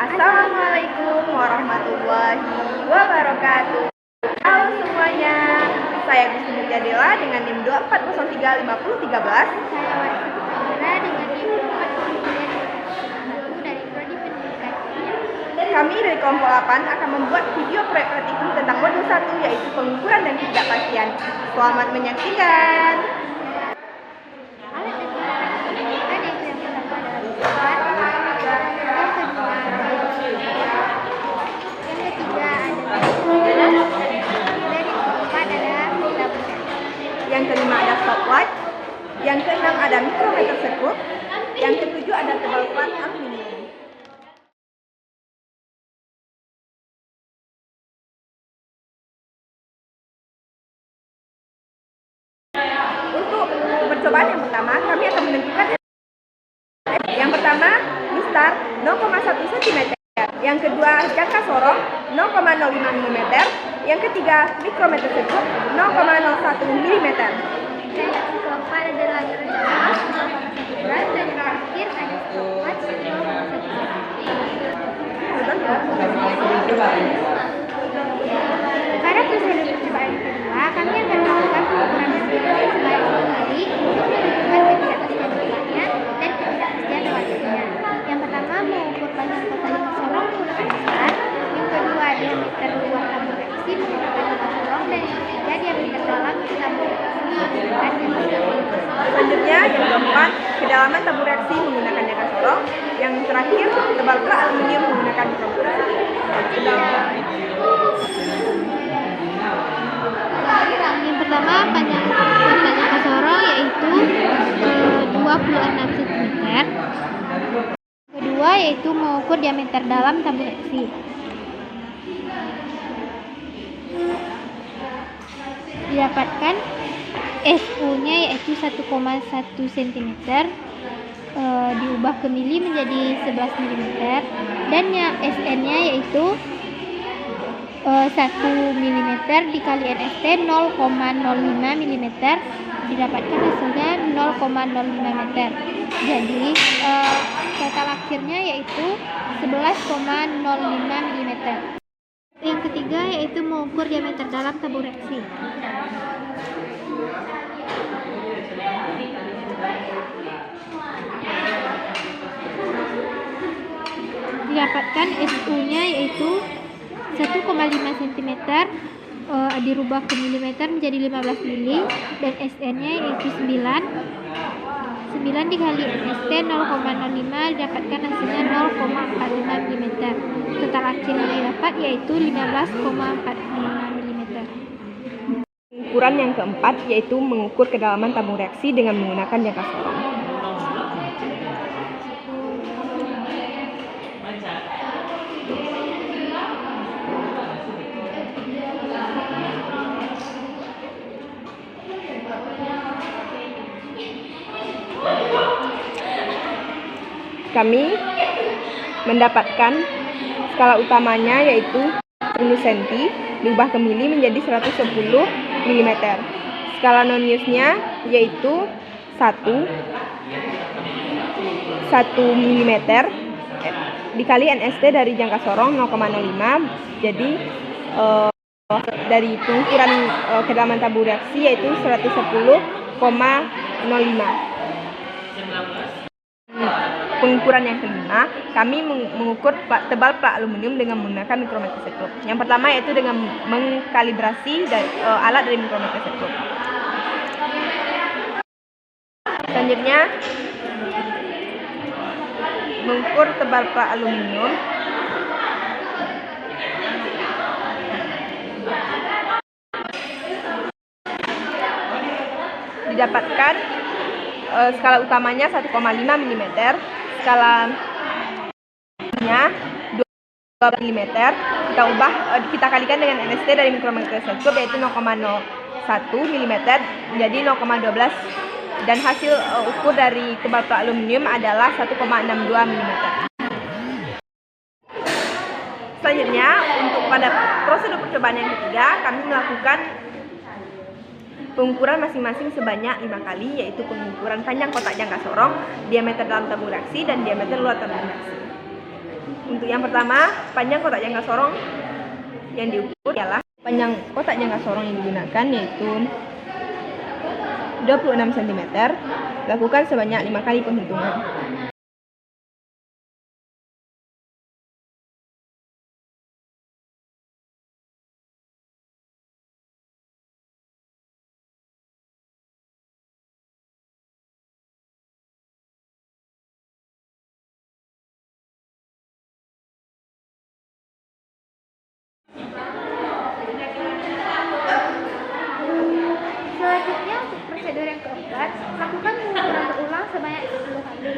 Assalamualaikum warahmatullahi wabarakatuh. Halo semuanya, saya Gusti Nurjadila dengan NIM 24035013. Saya Warisa Putra dengan NIM 240351 dari Prodi Pendidikan. Kami dari kelompok 8 akan membuat video proyek praktikum tentang modul 1, yaitu pengukuran dan ketidakpastian. Selamat menyaksikan. Alat dan barang pendidikan yaitu yang pertama adalah bukuan, yang kedua adalah yang ketiga adalah dan yang keempat adalah tabungan. Yang kelima ada stopwatch. Yang keenam ada mikrometer sekup. Yang ketujuh ada tebal plat aluminium. Untuk percobaan yang pertama, kami akan menentukan yang pertama mistar 0,1 cm, yang kedua jangka sorong 0,05 mm, yang ketiga mikrometer sekup 0,01 mm. Dan yang keempat adalah rencana 0,1 gram dan yang terakhir ada stopwatch 0,1 Pada prosedur percobaan kedua, kami akan melakukan pengukuran masing-masing sebaris kembali untuk menentukan ketidakpastian letaknya dan ketidakpastian letaknya. Yang pertama, mengukur panjang kota jangka sorong menggunakan mistar. Yang kedua, diameter luar tabur reaksi menggunakan jangka sorong. Dan yang ketiga, diameter dalam tabur reaksi menggunakan jangka sorong. Selanjutnya, yang keempat, kedalaman tabur reaksi menggunakan jangka sorong. Yang terakhir, tebal plat aluminium menggunakan mikrometer sekup. Yang pertama, panjang kota jangka sorong yaitu 26 cm. Kedua yaitu mengukur diameter dalam tabur reaksi. Didapatkan SU-nya yaitu 1,1 cm, diubah ke mili menjadi 11 mm, dan yang SN-nya yaitu 1 mm dikali NST 0,05 mm, didapatkan hasilnya 0,05 meter. Jadi total akhirnya yaitu 11,05 mm. Yang ketiga yaitu mengukur diameter dalam tabur reaksi. Didapatkan SU-nya yaitu 1,5 cm, dirubah ke milimeter menjadi 15 mili, dan SN-nya yaitu 9 dikali NST 0,05, didapatkan hasilnya 0,45 mm. Total akhir yang didapat yaitu 15,45 mm. Ukuran yang keempat yaitu mengukur kedalaman tabung reaksi dengan menggunakan jangka sorong. Kami mendapatkan skala utamanya yaitu 10 cm, diubah ke mili menjadi 110 mm. Skala non-use-nya yaitu 1 mm dikali NST dari jangka sorong 0,05. Jadi dari pengukuran kedalaman tabur reaksi yaitu 110,05. Pengukuran yang kelima, kami mengukur tebal plat aluminium dengan menggunakan mikrometer sekup. Yang pertama yaitu dengan mengkalibrasi alat dari mikrometer sekup. Selanjutnya, mengukur tebal plat aluminium didapatkan skala utamanya 1,5 mm, skalanya 2 mm, kita kalikan dengan NST dari mikrometer sekup yaitu 0,01 mm menjadi 0,12, dan hasil ukur dari tebal plat aluminium adalah 1,62 mm. Selanjutnya, untuk pada prosedur percobaan yang ketiga, kami melakukan pengukuran masing-masing sebanyak 5 kali, yaitu pengukuran panjang kotak jangka sorong, diameter dalam tabung reaksi, dan diameter luar tabung reaksi. Untuk yang pertama, panjang kotak jangka sorong yang diukur ialah panjang kotak jangka sorong yang digunakan yaitu 26 cm. Lakukan sebanyak 5 kali penghitungan. Selanjutnya untuk prosedur yang keempat, lakukan pengukuran berulang sebanyak 10 kali.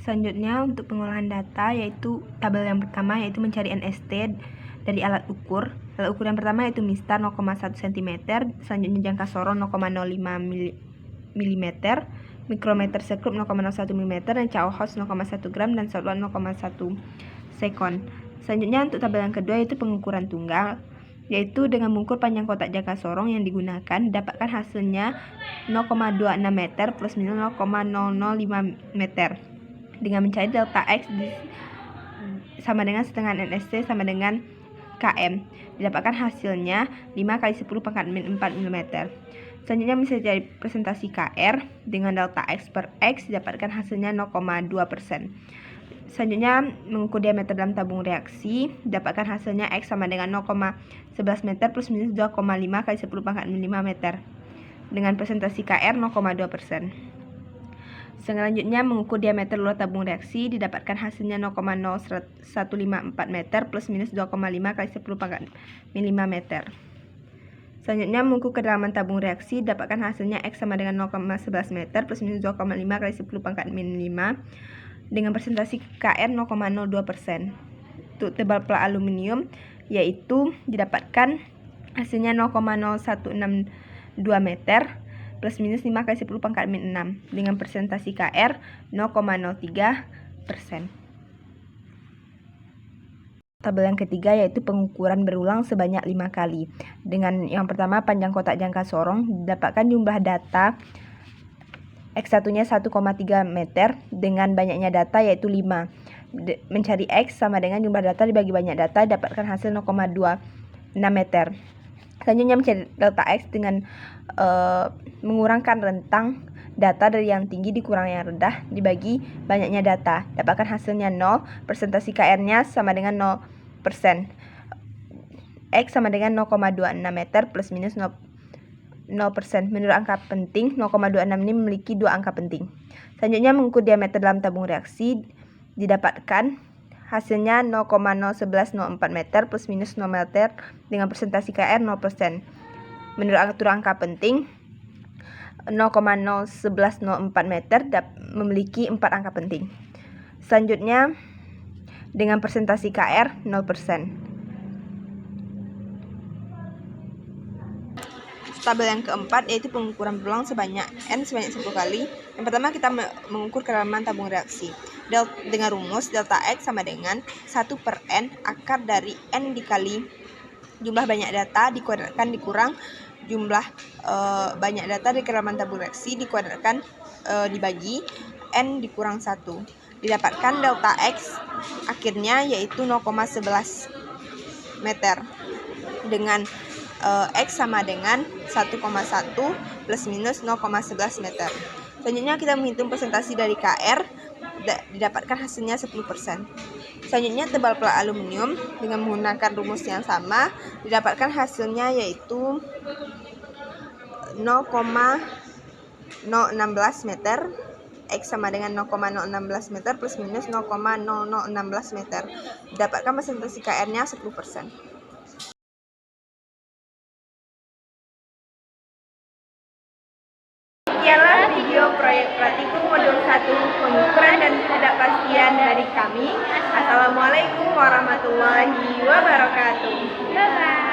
Selanjutnya untuk pengolahan data yaitu tabel yang pertama yaitu mencari NST dari alat ukur. Alat ukur yang pertama yaitu mistar 0,1 cm, selanjutnya jangka sorong 0,05 mm, mikrometer sekrup 0,01 mm, dan Cauhaus 0,1 gram, dan Southward 0,1 sekon. Selanjutnya untuk tabel yang kedua yaitu pengukuran tunggal, yaitu dengan mengukur panjang kotak jangka sorong yang digunakan, dapatkan hasilnya 0,26 meter plus minus 0,005 meter. Dengan mencari delta X sama dengan setengah NST sama dengan km, didapatkan hasilnya 5 kali 10 pangkat min 4 mm. Selanjutnya mencari presentasi KR dengan delta X per X, didapatkan hasilnya 0,2%. Selanjutnya mengukur diameter dalam tabung reaksi, didapatkan hasilnya X sama dengan 0,11 meter plus minus 2,5 kali 10 pangkat min 5 meter dengan presentasi KR 0,2%. Selanjutnya mengukur diameter luar tabung reaksi, didapatkan hasilnya 0,0154 meter plus minus 2,5 kali 10 pangkat min 5 meter. Selanjutnya mengukur kedalaman tabung reaksi, dapatkan hasilnya X sama dengan 0,11 meter plus minus 2,5 kali 10 pangkat min 5 dengan presentasi KR 0,02%. Untuk tebal plak aluminium yaitu didapatkan hasilnya 0,0162 meter plus minus 5 kali 10 pangkat min 6 dengan presentasi KR 0,03%. Tabel yang ketiga yaitu pengukuran berulang sebanyak 5 kali. Dengan yang pertama panjang kotak jangka sorong, didapatkan jumlah data X1-nya 1,3 meter dengan banyaknya data yaitu 5. Mencari X sama dengan jumlah data dibagi banyak data, dapatkan hasil 0,26 meter. Selanjutnya mencari delta X dengan mengurangkan rentang data dari yang tinggi dikurang yang rendah dibagi banyaknya data, dapatkan hasilnya 0, presentasi KR-nya sama dengan 0%. X sama dengan 0,26 meter plus minus 0%. Menurut angka penting, 0,26 ini memiliki dua angka penting. Selanjutnya mengukur diameter dalam tabung reaksi, didapatkan hasilnya 0,01104 meter plus minus 0 meter dengan presentasi KR 0%. Menurut atur angka penting, 0,01104 meter memiliki 4 angka penting. Selanjutnya, dengan presentasi KR 0%. Tabel yang keempat yaitu pengukuran peluang sebanyak N sebanyak 10 kali. Yang pertama kita mengukur kedalaman tabung reaksi. Dengan rumus delta X sama dengan 1/N akar dari N dikali jumlah banyak data dikuadratkan dikurang jumlah banyak data di kedalaman tabung reaksi dikuadratkan dibagi N dikurang 1. Didapatkan delta X akhirnya yaitu 0,11 meter dengan X sama dengan 1,1 plus minus 0,11 meter. Selanjutnya kita menghitung presentasi dari KR, didapatkan hasilnya 10%. Selanjutnya tebal pelat aluminium dengan menggunakan rumus yang sama, didapatkan hasilnya yaitu 0,016 meter. X sama dengan 0,016 meter plus minus 0,0016 meter. Didapatkan presentasi KR-nya 10%. Sekianlah video proyek praktikum modul 1 pengukuran dan ketidakpastian dari kami. Assalamualaikum warahmatullahi wabarakatuh. Bye-bye.